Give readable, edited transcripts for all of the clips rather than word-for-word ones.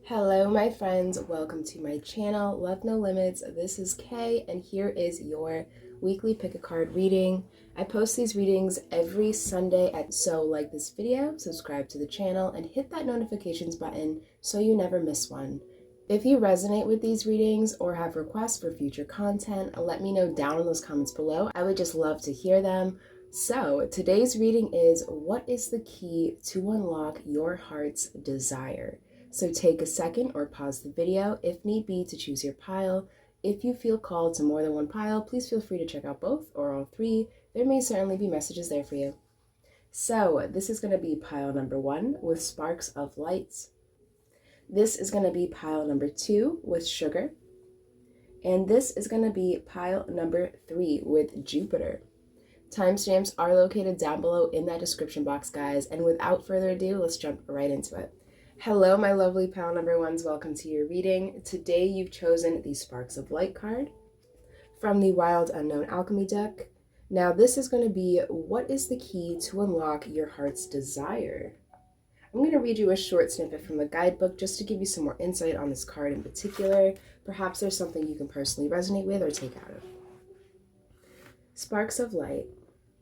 Hello my friends, welcome to my channel, Love No Limits. This is Kay and here is your weekly pick a card reading. I post these readings every Sunday so like this video, subscribe to the channel, and hit that notifications button so you never miss one. If you resonate with these readings or have requests for future content, let me know down in those comments below. I would just love to hear them. So today's reading is, what is the key to unlock your heart's desire? So take a second or pause the video if need be to choose your pile. If you feel called to more than one pile, please feel free to check out both or all three. There may certainly be messages there for you. So this is going to be pile number 1 with Sparks of Lights. This is going to be pile number 2 with Sugar. And this is going to be pile number 3 with Jupiter. Timestamps are located down below in that description box, guys. And without further ado, let's jump right into it. Hello, my lovely pile number 1s. Welcome to your reading. Today you've chosen the Sparks of Light card from the Wild Unknown Alchemy deck. Now this is going to be, what is the key to unlock your heart's desire? I'm going to read you a short snippet from the guidebook just to give you some more insight on this card in particular. Perhaps there's something you can personally resonate with or take out of. Sparks of Light.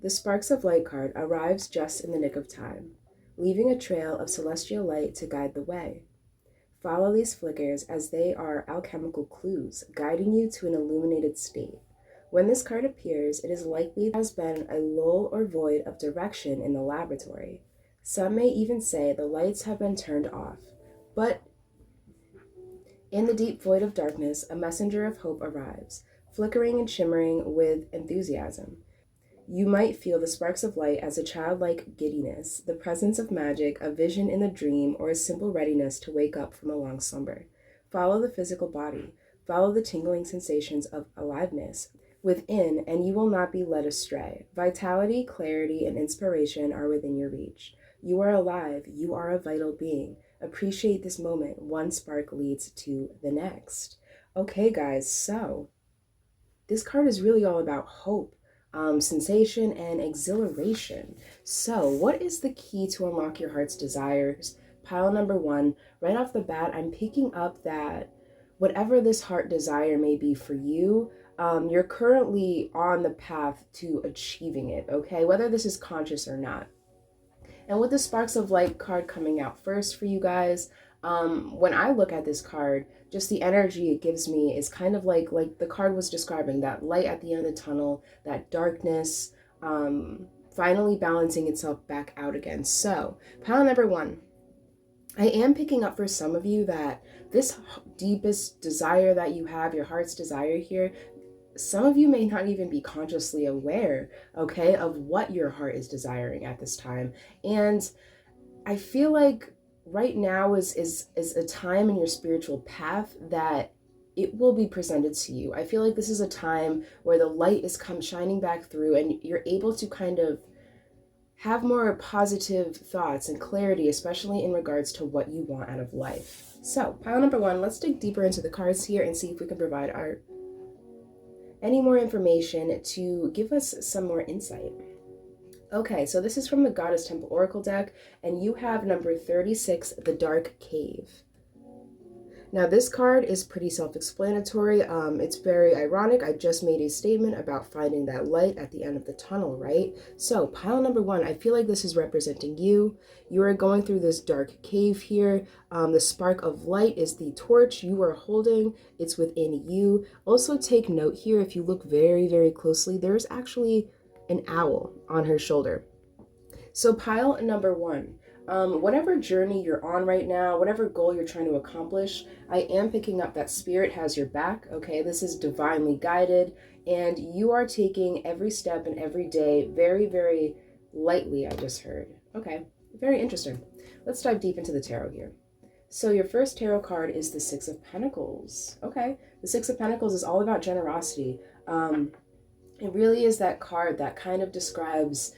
The Sparks of Light card arrives just in the nick of time, leaving a trail of celestial light to guide the way. Follow these flickers as they are alchemical clues, guiding you to an illuminated state. When this card appears, it is likely there has been a lull or void of direction in the laboratory. Some may even say the lights have been turned off. But in the deep void of darkness, a messenger of hope arrives, flickering and shimmering with enthusiasm. You might feel the sparks of light as a childlike giddiness, the presence of magic, a vision in the dream, or a simple readiness to wake up from a long slumber. Follow the physical body. Follow the tingling sensations of aliveness within, and you will not be led astray. Vitality, clarity, and inspiration are within your reach. You are alive. You are a vital being. Appreciate this moment. One spark leads to the next. Okay, guys, so this card is really all about hope. Sensation and exhilaration. So what is the key to unlock your heart's desires? Pile number 1, right off the bat, I'm picking up that whatever this heart desire may be for you, you're currently on the path to achieving it, okay? Whether this is conscious or not. And with the Sparks of Light card coming out first for you guys, when I look at this card, just the energy it gives me is kind of like the card was describing, that light at the end of the tunnel, that darkness, finally balancing itself back out again. So, pile number 1, I am picking up for some of you that this deepest desire that you have, your heart's desire here, some of you may not even be consciously aware, okay, of what your heart is desiring at this time. And I feel like right now is a time in your spiritual path that it will be presented to you. I feel like this is a time where the light is shining back through and you're able to kind of have more positive thoughts and clarity, especially in regards to what you want out of life. So pile number 1, let's dig deeper into the cards here and see if we can provide any more information to give us some more insight. Okay, so this is from the Goddess Temple Oracle deck, and you have number 36, the Dark Cave. Now this card is pretty self-explanatory. It's very ironic. I just made a statement about finding that light at the end of the tunnel, right? So pile number 1, I feel like this is representing you. You are going through this dark cave here. The spark of light is the torch you are holding. It's within you. Also take note here, if you look very, very closely, there's actually an owl on her shoulder. So pile number 1, whatever journey you're on right now, whatever goal you're trying to accomplish, I am picking up that spirit has your back, okay? This is divinely guided, and you are taking every step and every day very, very lightly, I just heard. Okay, very interesting. Let's dive deep into the tarot here. So your first tarot card is the Six of Pentacles. Okay, the Six of Pentacles is all about generosity. It really is that card that kind of describes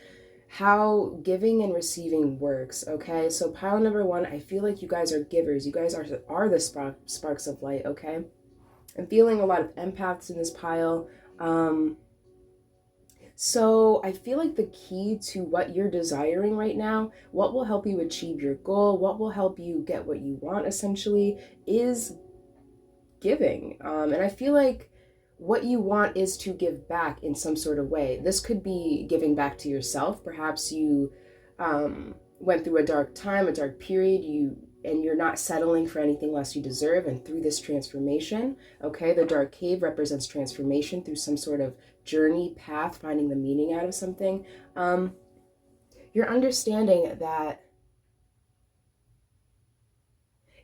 how giving and receiving works, okay? So pile number 1, I feel like you guys are givers. You guys are the sparks of light, okay? I'm feeling a lot of empaths in this pile. So I feel like the key to what you're desiring right now, what will help you achieve your goal, what will help you get what you want essentially, is giving. And I feel like what you want is to give back in some sort of way. This could be giving back to yourself. Perhaps you went through a dark time, a dark period, and you're not settling for anything less you deserve. And through this transformation, okay, the dark cave represents transformation through some sort of journey, path, finding the meaning out of something. You're understanding that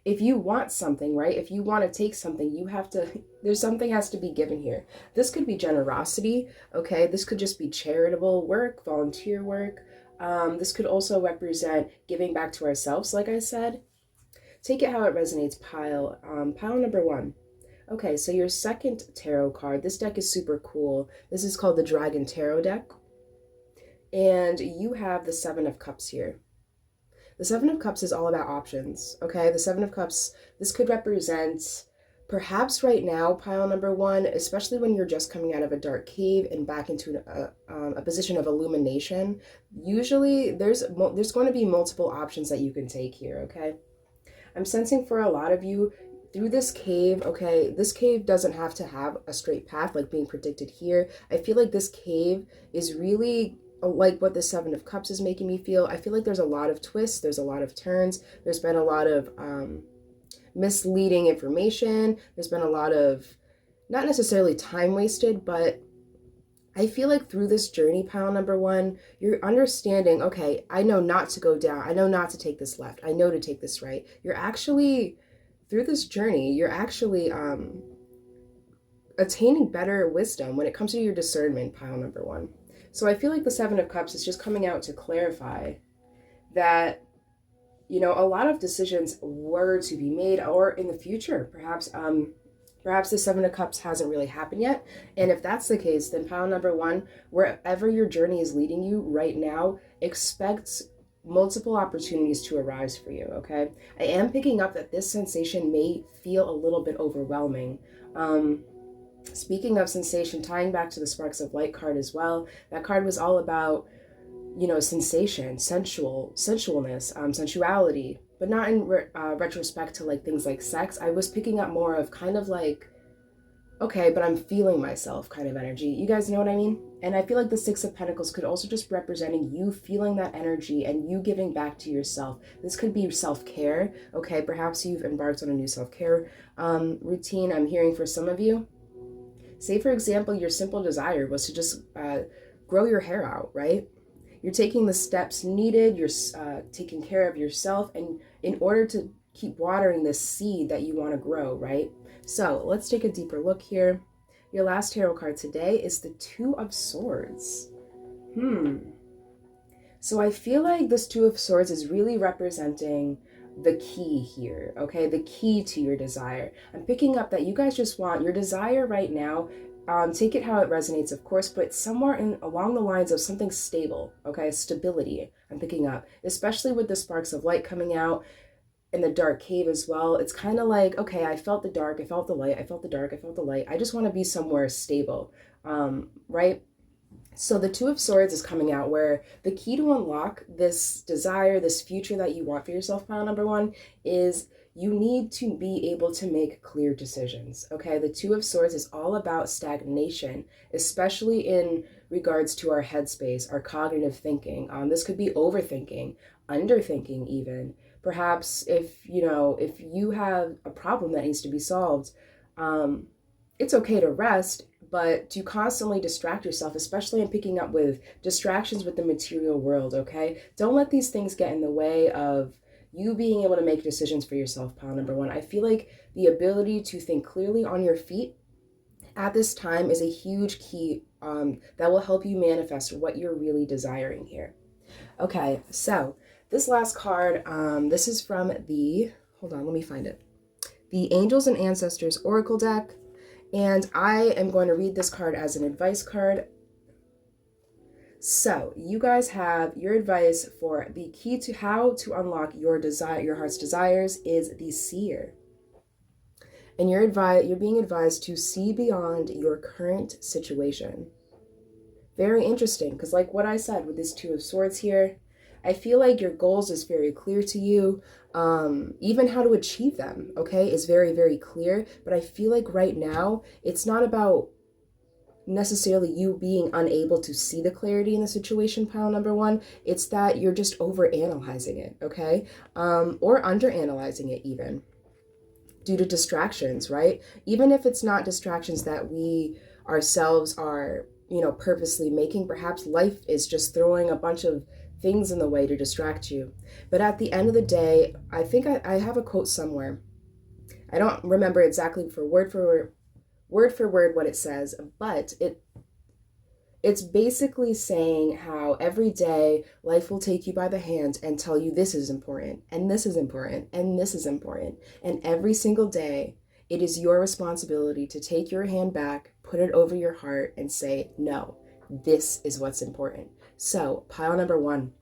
if you want something, right? If you want to take something, you have to, there's something has to be given here. This could be generosity, okay? This could just be charitable work, volunteer work. This could also represent giving back to ourselves, like I said. Take it how it resonates, pile number 1. Okay, so your second tarot card, this deck is super cool. This is called the Dragon Tarot deck. And you have the 7 of Cups here. The 7 of Cups is all about options, okay? The 7 of Cups, this could represent perhaps right now, pile number 1, especially when you're just coming out of a dark cave and back into a position of illumination. Usually there's going to be multiple options that you can take here, okay? I'm sensing for a lot of you through this cave, okay, this cave doesn't have to have a straight path like being predicted here. I feel like this cave is really like what the 7 of Cups is making me feel. I feel like there's a lot of twists, there's a lot of turns, there's been a lot of misleading information, there's been a lot of, not necessarily time wasted, but I feel like through this journey, pile number 1, you're understanding, okay, I know not to go down, I know not to take this left, I know to take this right. You're actually, through this journey, you're actually attaining better wisdom when it comes to your discernment, pile number 1. So I feel like the 7 of Cups is just coming out to clarify that, you know, a lot of decisions were to be made, or in the future, perhaps the 7 of Cups hasn't really happened yet. And if that's the case, then pile number 1, wherever your journey is leading you right now, expect multiple opportunities to arise for you, okay? I am picking up that this sensation may feel a little bit overwhelming. Speaking of sensation, tying back to the Sparks of Light card as well, that card was all about, you know, sensation, sensualness, sensuality, but not in retrospect to like things like sex. I was picking up more of kind of like, okay, but I'm feeling myself kind of energy. You guys know what I mean? And I feel like the 6 of Pentacles could also just representing you feeling that energy and you giving back to yourself. This could be self-care, okay? Perhaps you've embarked on a new self-care routine. I'm hearing for some of you. Say, for example, your simple desire was to just grow your hair out, right? You're taking the steps needed, you're taking care of yourself, and in order to keep watering this seed that you want to grow, right? So let's take a deeper look here. Your last tarot card today is the 2 of Swords. So I feel like this 2 of Swords is really representing the key here, okay? The key to your desire. I'm picking up that you guys just want your desire right now. Take it how it resonates, of course, but somewhere along the lines of something stable, okay? Stability, I'm picking up, especially with the Sparks of Light coming out in the dark cave as well. It's kind of like, okay, I felt the dark, I felt the light, I felt the dark, I felt the light. I just want to be somewhere stable, right? So the 2 of Swords is coming out where the key to unlock this desire, this future that you want for yourself, pile number 1, is you need to be able to make clear decisions, okay? The 2 of Swords is all about stagnation, especially in regards to our headspace, our cognitive thinking. This could be overthinking, underthinking even. Perhaps if you have a problem that needs to be solved, it's okay to rest, but to constantly distract yourself, especially in picking up with distractions with the material world, okay? Don't let these things get in the way of you being able to make decisions for yourself, pile number 1. I feel like the ability to think clearly on your feet at this time is a huge key that will help you manifest what you're really desiring here. Okay, so this last card, this is from hold on, let me find it. The Angels and Ancestors Oracle deck. And I am going to read this card as an advice card. So you guys have your advice for the key to how to unlock your desire, your heart's desires, is the Seer. And you're being advised to see beyond your current situation. Very interesting, because like what I said with this Two of Swords here, I feel like your goals is very clear to you. Even how to achieve them, okay, is very, very clear. But I feel like right now, it's not about necessarily you being unable to see the clarity in the situation, pile number one. It's that you're just over analyzing it, okay? Or under analyzing it even, due to distractions, right? Even if it's not distractions that we ourselves are, purposely making, perhaps life is just throwing a bunch of things in the way to distract you. But at the end of the day, I think I have a quote somewhere. I don't remember exactly word for word what it says, but it's basically saying how every day life will take you by the hand and tell you this is important, and this is important, and this is important. And every single day, it is your responsibility to take your hand back, put it over your heart, and say, no, this is what's important. So, pile number one.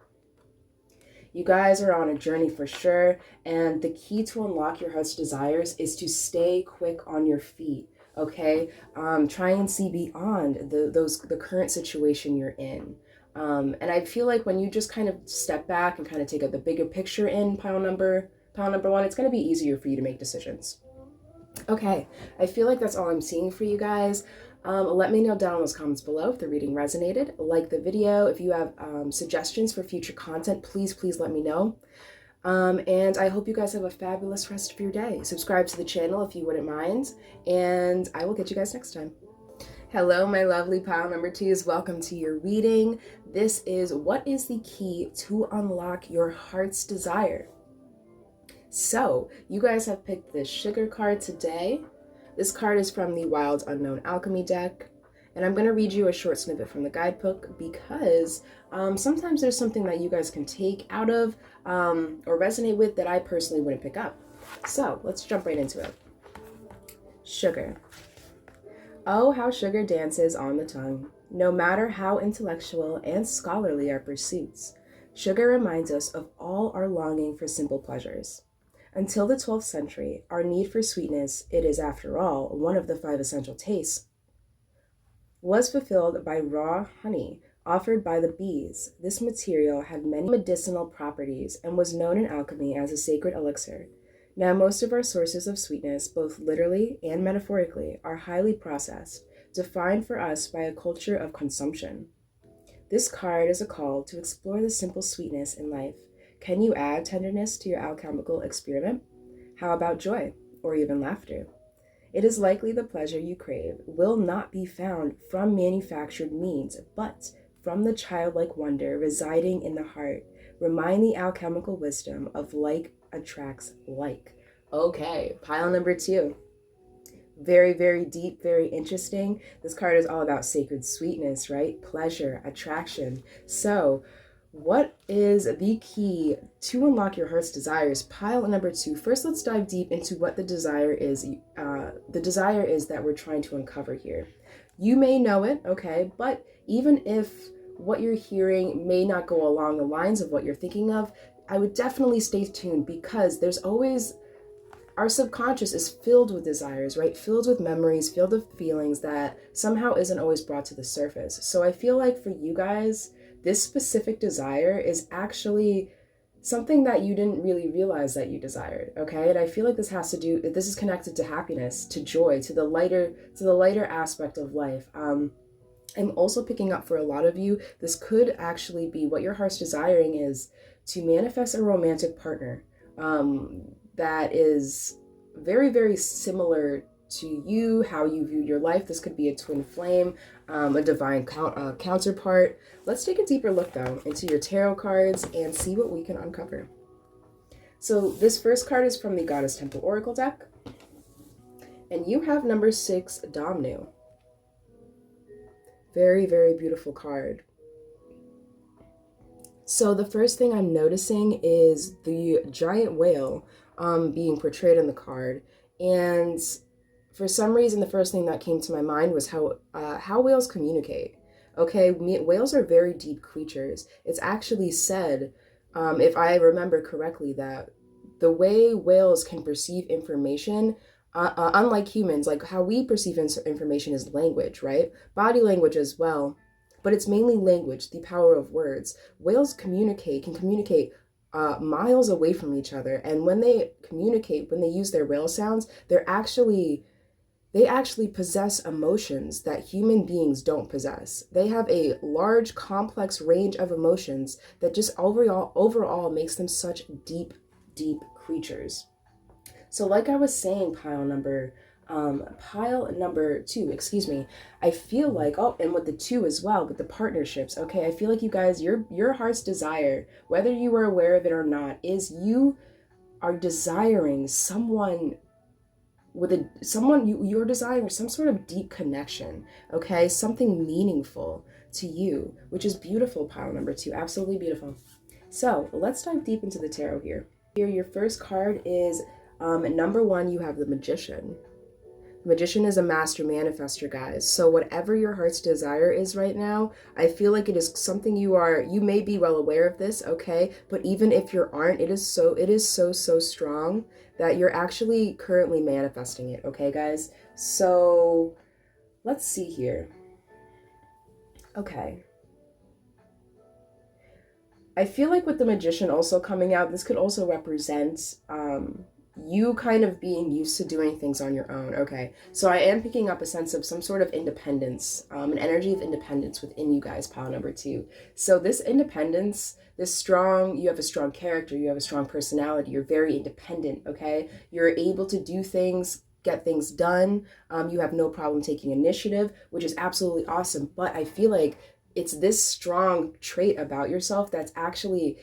You guys are on a journey for sure, and the key to unlock your heart's desires is to stay quick on your feet. Okay, try and see beyond the current situation you're in. And I feel like when you just kind of step back and kind of take the bigger picture in pile number one, it's going to be easier for you to make decisions. Okay, I feel like that's all I'm seeing for you guys. Let me know down in those comments below if the reading resonated. Like the video. If you have suggestions for future content, please let me know. And I hope you guys have a fabulous rest of your day. Subscribe to the channel if you wouldn't mind, and I will get you guys next time. Hello, my lovely pile number twos. Welcome to your reading. This is what is the key to unlock your heart's desire. So, you guys have picked this sugar card today. This card is from the Wild Unknown Alchemy deck. And I'm going to read you a short snippet from the guidebook because sometimes there's something that you guys can take out of or resonate with that I personally wouldn't pick up. So let's jump right into it. Sugar. Oh, how sugar dances on the tongue. No matter how intellectual and scholarly our pursuits, sugar reminds us of all our longing for simple pleasures. Until the 12th century, our need for sweetness, it is after all one of the 5 essential tastes, was fulfilled by raw honey offered by the bees. This material had many medicinal properties and was known in alchemy as a sacred elixir. Now most of our sources of sweetness, both literally and metaphorically, are highly processed, defined for us by a culture of consumption. This card is a call to explore the simple sweetness in life. Can you add tenderness to your alchemical experiment? How about joy, or even laughter? It is likely the pleasure you crave will not be found from manufactured means, but from the childlike wonder residing in the heart. Remind the alchemical wisdom of like attracts like. Okay, pile number 2. Very, very deep, very interesting. This card is all about sacred sweetness, right? Pleasure, attraction. So, what is the key to unlock your heart's desires? Pile number 2. First, let's dive deep into what the desire is. The desire is that we're trying to uncover here. You may know it, okay, but even if what you're hearing may not go along the lines of what you're thinking of, I would definitely stay tuned because there's always, our subconscious is filled with desires, right? Filled with memories, filled with feelings that somehow isn't always brought to the surface. So I feel like for you guys, this specific desire is actually something that you didn't really realize that you desired, okay? And I feel like this is connected to happiness, to joy, to the lighter aspect of life. I'm also picking up for a lot of you, this could actually be what your heart's desiring is to manifest a romantic partner that is very, very similar to you, how you view your life. This could be a twin flame, a divine counterpart. Let's take a deeper look though into your tarot cards and see what we can uncover. So this first card is from the Goddess Temple Oracle deck, and you have number 6, Damnu. Very, very beautiful card. So the first thing I'm noticing is the giant whale being portrayed in the card, and for some reason, the first thing that came to my mind was how whales communicate. Okay, whales are very deep creatures. It's actually said, if I remember correctly, that the way whales can perceive information, unlike humans, like how we perceive information is language, right? Body language as well. but it's mainly language, the power of words. Whales can communicate miles away from each other. And when they communicate, when they use their whale sounds, they actually possess emotions that human beings don't possess. They have a large, complex range of emotions that just overall makes them such deep, deep creatures. So like I was saying, pile number two, excuse me, I feel like, oh, and with the two as well, with the partnerships, okay, I feel like you guys, your heart's desire, whether you are aware of it or not, is you are desiring someone you're desiring some sort of deep connection, okay, something meaningful to you, which is beautiful. Pile number two, absolutely beautiful. So let's dive deep into the tarot here. Your first card is number one. You have the Magician. The Magician is a master manifester, guys. So whatever your heart's desire is right now, I feel like it is something you may be well aware of this, okay? But even if you aren't, it is so strong that you're actually currently manifesting it, okay, guys? So let's see here. Okay. I feel like with the Magician also coming out, this could also represent you kind of being used to doing things on your own. Okay, so I am picking up a sense of some sort of independence, an energy of independence within you guys, pile number two. So this independence, you have a strong character, you have a strong personality, you're very independent, okay? You're able to do things, get things done. You have no problem taking initiative, which is absolutely awesome. But I feel like it's this strong trait about yourself that's actually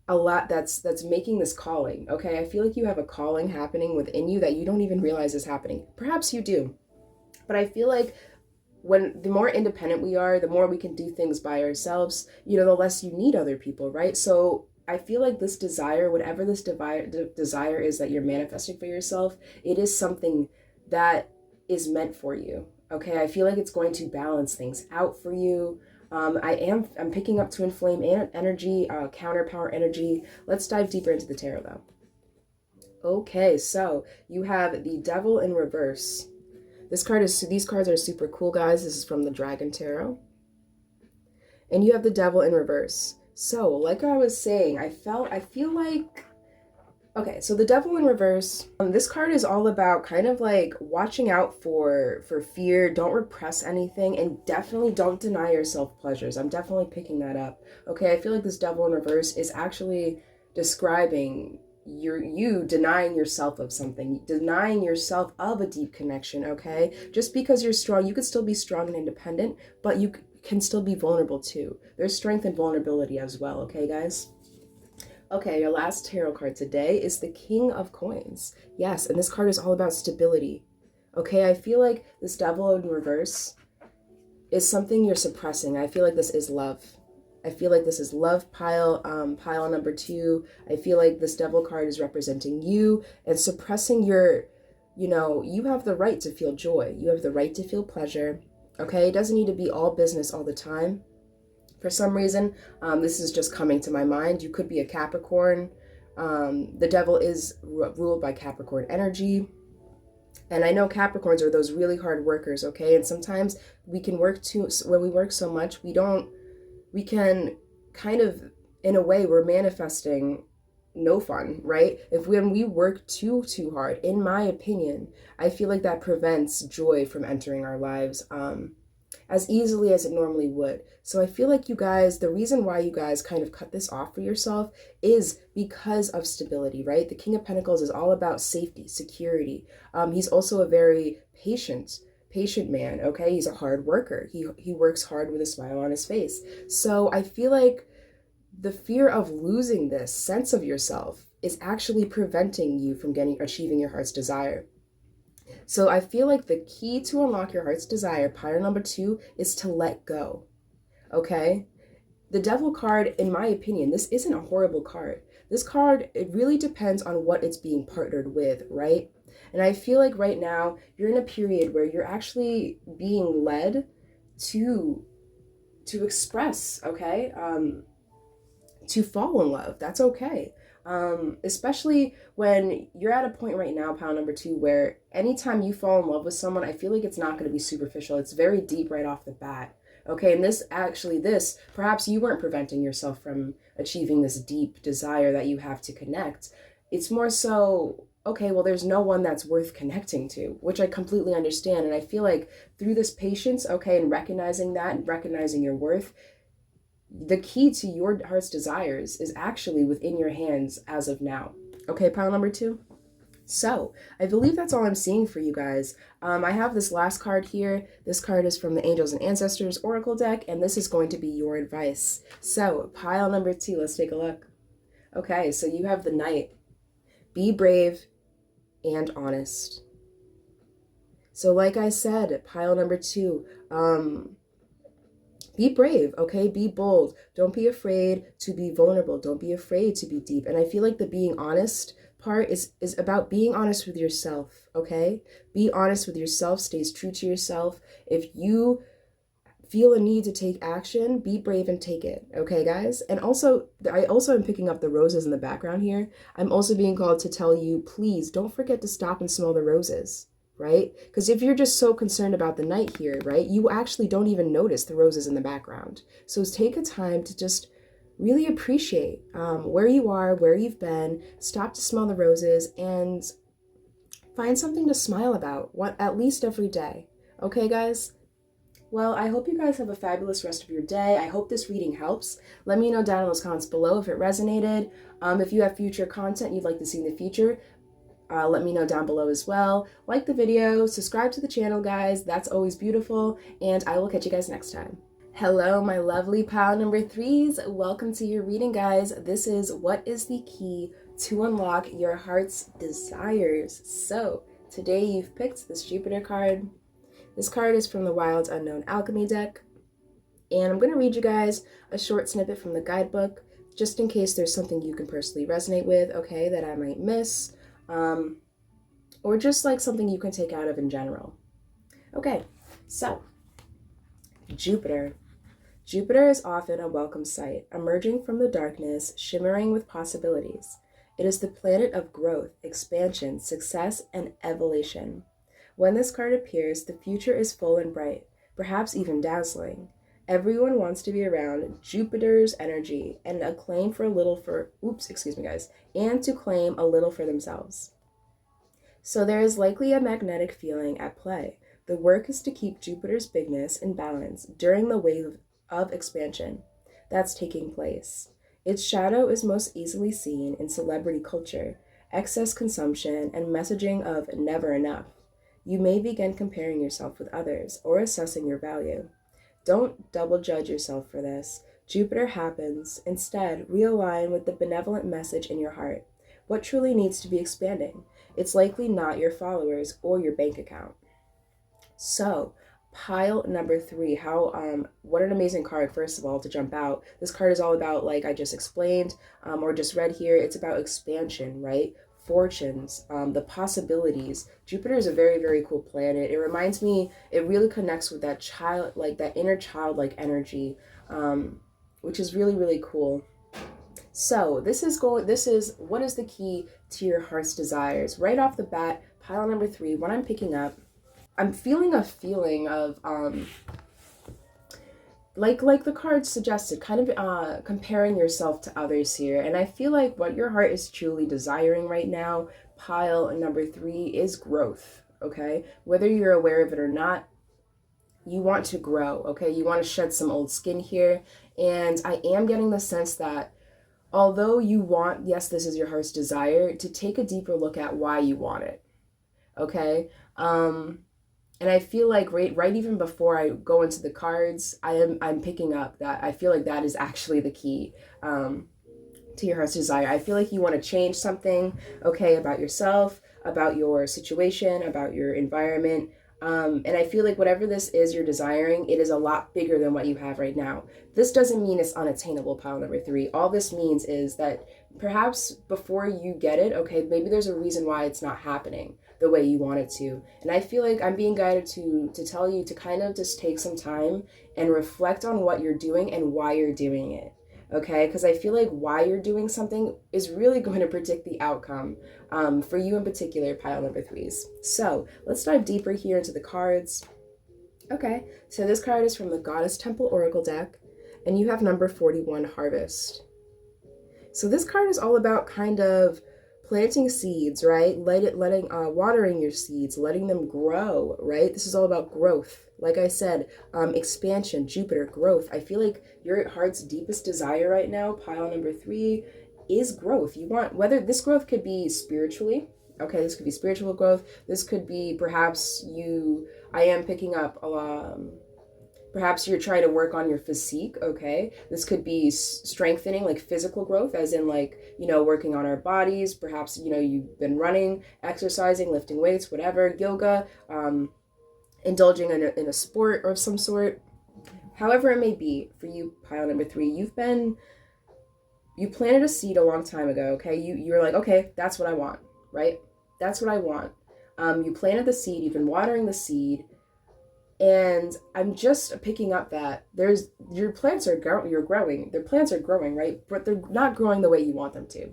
a lot that's making this calling, okay? I feel like you have a calling happening within you that you don't even realize is happening. Perhaps you do, but I feel like the more independent we are, the more we can do things by ourselves, the less you need other people, right? So I feel like this desire, whatever this desire is that you're manifesting for yourself, it is something that is meant for you, okay? I feel like it's going to balance things out for you. I'm picking up twin flame energy, counter power energy. Let's dive deeper into the tarot though. Okay, so you have the Devil in reverse. These cards are super cool, guys. This is from the Dragon Tarot. And you have the Devil in reverse. So, like I was saying, I feel like, okay, so the Devil in reverse, this card is all about kind of like watching out for fear. Don't repress anything, and definitely don't deny yourself pleasures. I'm definitely picking that up. Okay, I feel like this Devil in reverse is actually describing you denying yourself of something, denying yourself of a deep connection, okay? Just because you're strong, you could still be strong and independent, but you can still be vulnerable too. There's strength and vulnerability as well, okay, guys? Okay, your last tarot card today is the King of Coins. Yes, and this card is all about stability. Okay, I feel like this Devil in reverse is something you're suppressing. I feel like this is love. I feel like this is love, pile number two. I feel like this Devil card is representing you and suppressing you have the right to feel joy. You have the right to feel pleasure. Okay, it doesn't need to be all business all the time. For some reason, this is just coming to my mind. You could be a Capricorn. The Devil is ruled by Capricorn energy. And I know Capricorns are those really hard workers, okay? And sometimes we can when we work so much, we can kind of, in a way, we're manifesting no fun, right? When we work too hard, in my opinion, I feel like that prevents joy from entering our lives as easily as it normally would. So I feel like you guys, the reason why you guys kind of cut this off for yourself is because of stability, right? The King of Pentacles is all about safety, security. He's also a very patient man, okay? He's a hard worker. He works hard with a smile on his face. So I feel like the fear of losing this sense of yourself is actually preventing you from achieving your heart's desire. So I feel like the key to unlock your heart's desire, pile number two, is to let go, okay? The Devil card, in my opinion, this isn't a horrible card. This card, it really depends on what it's being partnered with, right? And I feel like right now, you're in a period where you're actually being led to express, okay? To fall in love. That's okay. Especially when you're at a point right now, pile number two, where anytime you fall in love with someone, I feel like it's not going to be superficial. It's very deep right off the bat. Okay, and this, perhaps you weren't preventing yourself from achieving this deep desire that you have to connect. It's more so, okay, well, there's no one that's worth connecting to, which I completely understand. And I feel like through this patience, okay, and recognizing that and recognizing your worth, the key to your heart's desires is actually within your hands as of now. Okay, pile number 2. So, I believe that's all I'm seeing for you guys. I have this last card here. This card is from the Angels and Ancestors Oracle deck, and this is going to be your advice. So, pile number 2, let's take a look. Okay, so you have the Knight. Be brave and honest. So, like I said, pile number 2, be brave, okay? Be bold. Don't be afraid to be vulnerable. Don't be afraid to be deep. And I feel like the being honest part is about being honest with yourself, okay? Be honest with yourself. Stays true to yourself. If you feel a need to take action, be brave and take it, okay, guys? And also, I also am picking up the roses in the background here. I'm also being called to tell you, please don't forget to stop and smell the roses, right? Because if you're just so concerned about the Knight here, right, you actually don't even notice the roses in the background. So take a time to just really appreciate where you are, where you've been, stop to smell the roses, and find something to smile about, at least every day. Okay, guys? Well, I hope you guys have a fabulous rest of your day. I hope this reading helps. Let me know down in those comments below if it resonated. If you have future content you'd like to see in the future, let me know down below as well. Like the video, subscribe to the channel, guys. That's always beautiful. And I will catch you guys next time. Hello, my lovely pile number 3s. Welcome to your reading, guys. This is what is the key to unlock your heart's desires. So today you've picked this Jupiter card. This card is from the Wild Unknown Alchemy deck, and I'm going to read you guys a short snippet from the guidebook, just in case there's something you can personally resonate with, okay, that I might miss, or just like something you can take out of in general. Okay, so, Jupiter. Jupiter is often a welcome sight, emerging from the darkness, shimmering with possibilities. It is the planet of growth, expansion, success, and evolution. When this card appears, the future is full and bright, perhaps even dazzling. Everyone wants to be around Jupiter's energy and to claim a little for themselves. So there is likely a magnetic feeling at play. The work is to keep Jupiter's bigness in balance during the wave of expansion that's taking place. Its shadow is most easily seen in celebrity culture, excess consumption, and messaging of never enough. You may begin comparing yourself with others or assessing your value. Don't double judge yourself for this. Jupiter happens. Instead, realign with the benevolent message in your heart. What truly needs to be expanding? It's likely not your followers or your bank account. So, pile number 3. What an amazing card, first of all, to jump out. This card is all about, like I just explained, or just read here, it's about expansion, right? Fortunes, the possibilities. Jupiter is a very, very cool planet. It reminds me, it really connects with that child, like that inner childlike energy, which is really, really cool. So this is what is the key to your heart's desires? Right off the bat, pile number 3, what I'm picking up, I'm feeling a feeling of like the card suggested, kind of comparing yourself to others here. And I feel like what your heart is truly desiring right now, pile number 3, is growth, okay? Whether you're aware of it or not, you want to grow, okay? You want to shed some old skin here. And I am getting the sense that although you want, yes, this is your heart's desire, to take a deeper look at why you want it, okay? And I feel like right even before I go into the cards, I'm picking up that I feel like that is actually the key to your heart's desire. I feel like you want to change something, okay, about yourself, about your situation, about your environment. And I feel like whatever this is you're desiring, it is a lot bigger than what you have right now. This doesn't mean it's unattainable, pile number 3. All this means is that perhaps before you get it, okay, maybe there's a reason why it's not happening the way you want it to. And I feel like I'm being guided to tell you to kind of just take some time and reflect on what you're doing and why you're doing it. Okay, because I feel like why you're doing something is really going to predict the outcome for you in particular, pile number 3s. So let's dive deeper here into the cards. Okay, so this card is from the Goddess Temple Oracle deck, and you have number 41, Harvest. So this card is all about kind of planting seeds, right? Watering your seeds, letting them grow, right? This is all about growth. Like I said, expansion, Jupiter, growth. I feel like your heart's deepest desire right now, pile number 3, is growth. You want, whether this growth could be spiritually, okay, this could be spiritual growth. This could be perhaps I am picking up perhaps you're trying to work on your physique, okay? This could be strengthening, like physical growth, as in like, working on our bodies. Perhaps, you've been running, exercising, lifting weights, whatever, yoga, indulging in a sport of some sort. However it may be, for you, pile number 3, you planted a seed a long time ago, okay? You're like, okay, that's what I want, right? That's what I want. You planted the seed, you've been watering the seed, and I'm just picking up that your plants are growing. Their plants are growing, right? But they're not growing the way you want them to.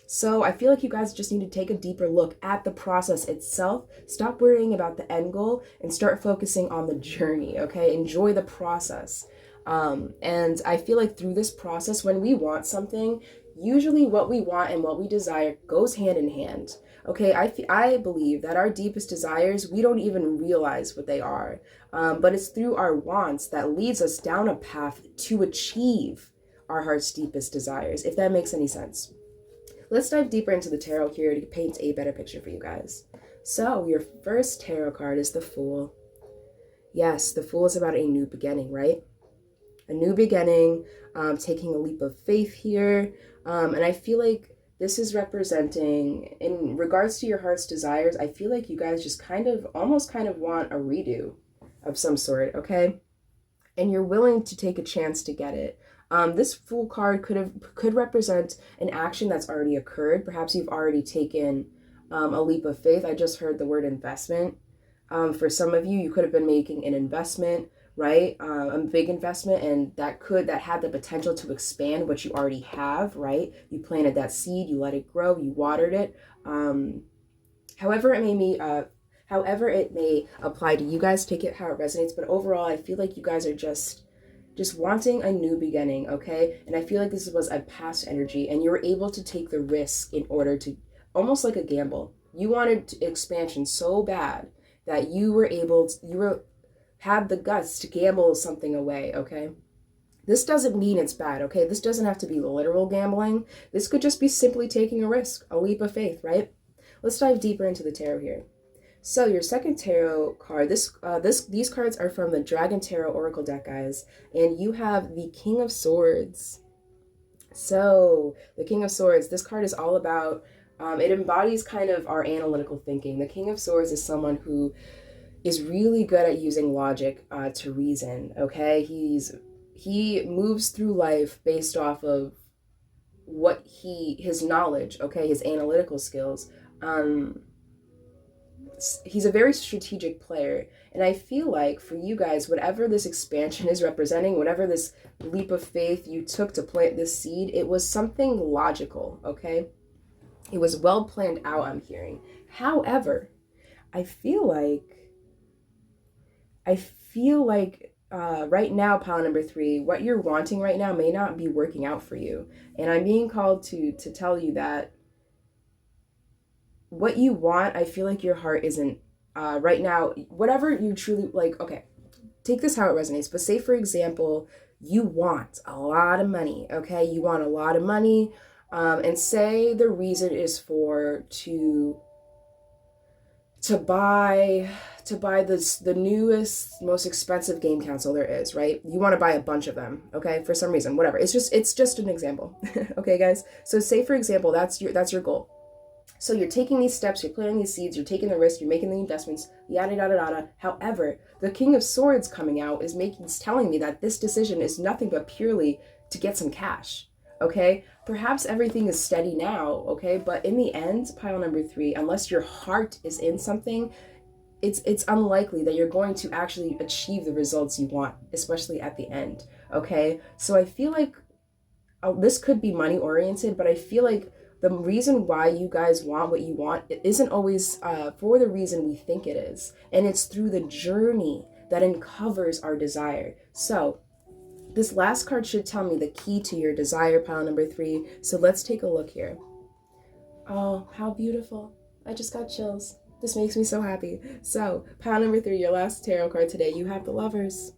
So I feel like you guys just need to take a deeper look at the process itself. Stop worrying about the end goal and start focusing on the journey, okay? Enjoy the process. And I feel like through this process, when we want something, usually what we want and what we desire goes hand in hand. Okay, I believe that our deepest desires, we don't even realize what they are. But it's through our wants that leads us down a path to achieve our heart's deepest desires, if that makes any sense. Let's dive deeper into the tarot here to paint a better picture for you guys. So your first tarot card is the Fool. Yes, the Fool is about a new beginning, right? A new beginning, taking a leap of faith here. And I feel like this is representing, in regards to your heart's desires, I feel like you guys just almost want a redo of some sort, okay? And you're willing to take a chance to get it. This Fool card could represent an action that's already occurred. Perhaps you've already taken a leap of faith. I just heard the word investment. For some of you, you could have been making an investment, right? A big investment, and that had the potential to expand what you already have, right? You planted that seed, you let it grow, you watered it. However it may apply to you guys, take it how it resonates. But overall, I feel like you guys are just wanting a new beginning, okay? And I feel like this was a past energy, and you were able to take the risk in order to, almost like a gamble. You wanted expansion so bad that had the guts to gamble something away, okay? This doesn't mean it's bad, okay? This doesn't have to be literal gambling. This could just be simply taking a risk, a leap of faith, right? Let's dive deeper into the tarot here. So your second tarot card, these cards are from the Dragon Tarot Oracle deck, guys, and you have the King of Swords. So the King of Swords, this card is all about, it embodies kind of our analytical thinking. The King of Swords is someone who is really good at using logic to reason, okay? He moves through life based off of his knowledge, okay, his analytical skills. He's a very strategic player, and I feel like for you guys, whatever this expansion is representing, whatever this leap of faith you took to plant this seed, it was something logical, okay? It was well planned out, I'm hearing. However, I feel like right now, pile number 3, what you're wanting right now may not be working out for you. And I'm being called to tell you that what you want, I feel like your heart isn't right now, whatever you truly like. Okay, take this how it resonates. But say, for example, you want a lot of money, okay? You want a lot of money, and say the reason is to buy the newest, most expensive game console there is, right? You want to buy a bunch of them, okay? For some reason, whatever. It's just an example. Okay, guys? So say, for example, that's your goal. So you're taking these steps, you're planting these seeds, you're taking the risk, you're making the investments, yada yada yada. However, the King of Swords coming out is telling me that this decision is nothing but purely to get some cash. Okay, perhaps everything is steady now, okay, but in the end, pile number 3, unless your heart is in something, it's unlikely that you're going to actually achieve the results you want, especially at the end, okay? So I feel like this could be money oriented, but I feel like the reason why you guys want what you want, it isn't always for the reason we think it is, and it's through the journey that uncovers our desire. So this last card should tell me the key to your desire, pile number 3. So let's take a look here. Oh, how beautiful. I just got chills. This makes me so happy. So, pile number 3, your last tarot card today, you have the Lovers.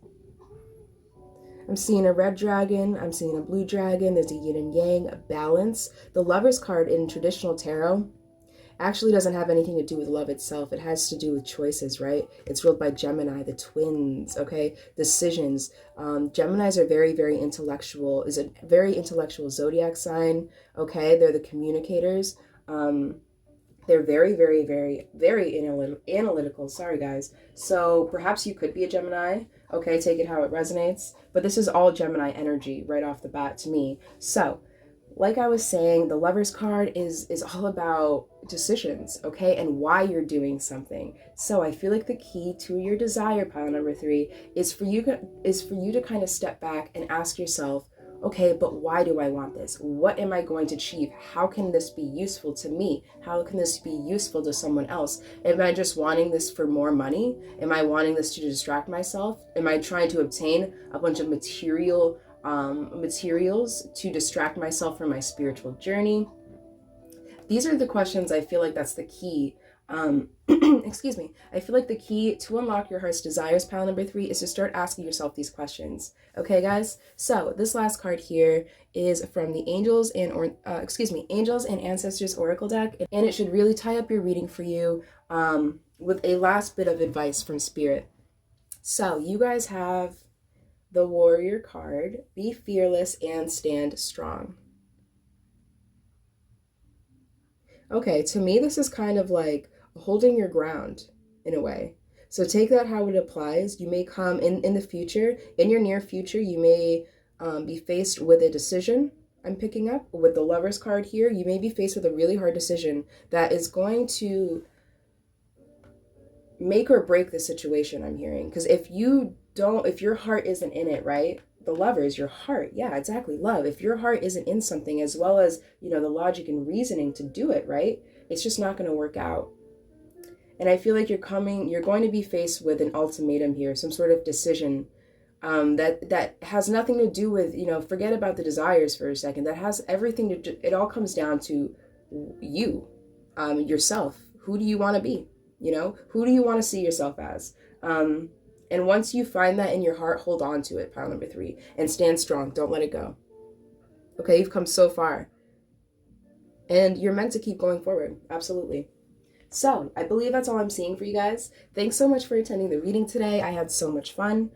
I'm seeing a red dragon. I'm seeing a blue dragon. There's a yin and yang, a balance. The Lovers card in traditional tarot actually doesn't have anything to do with love itself. It has to do with choices, right? It's ruled by Gemini, the twins, okay? Decisions. Geminis are very, very intellectual, is a very intellectual zodiac sign, okay? They're the communicators. They're very, very, very, very analytical. Sorry, guys. So perhaps you could be a Gemini. Okay, take it how it resonates. But this is all Gemini energy right off the bat to me. So, like I was saying, the Lovers card is all about decisions, okay, and why you're doing something. So I feel like the key to your desire, pile number 3, is for you to kind of step back and ask yourself, okay, but why do I want this? What am I going to achieve? How can this be useful to me? How can this be useful to someone else? Am I just wanting this for more money? Am I wanting this to distract myself? Am I trying to obtain a bunch of materials to distract myself from my spiritual journey? These are the questions. I feel like that's the key. Excuse me. I feel like the key to unlock your heart's desires, pile number 3, is to start asking yourself these questions. Okay, guys? So this last card here is from the Angels and Ancestors Oracle deck, and it should really tie up your reading for you with a last bit of advice from Spirit. So you guys have the Warrior card. Be fearless and stand strong. Okay, to me, this is kind of like holding your ground in a way. So take that how it applies. You may come in the future, in your near future, you may be faced with a decision. I'm picking up with the Lovers card here. You may be faced with a really hard decision that is going to make or break the situation, I'm hearing. Because if your heart isn't in it, right? The Lovers, your heart, yeah, exactly, love. If your heart isn't in something, as well as, the logic and reasoning to do it, right? It's just not going to work out. And I feel like you're going to be faced with an ultimatum here, some sort of decision that has nothing to do with, forget about the desires for a second. That has everything to do, it all comes down to you, yourself. Who do you want to be? Who do you want to see yourself as? And once you find that in your heart, hold on to it, pile number 3, and stand strong. Don't let it go. Okay, you've come so far. And you're meant to keep going forward. Absolutely. So, I believe that's all I'm seeing for you guys. Thanks so much for attending the reading today. I had so much fun.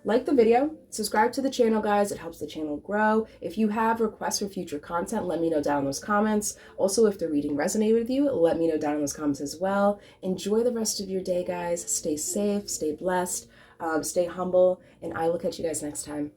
Like the video, subscribe to the channel, guys. It helps the channel grow. If you have requests for future content, let me know down in those comments. Also, if the reading resonated with you, let me know down in those comments as well. Enjoy the rest of your day, guys. Stay safe, stay blessed, stay humble, and I will catch you guys next time.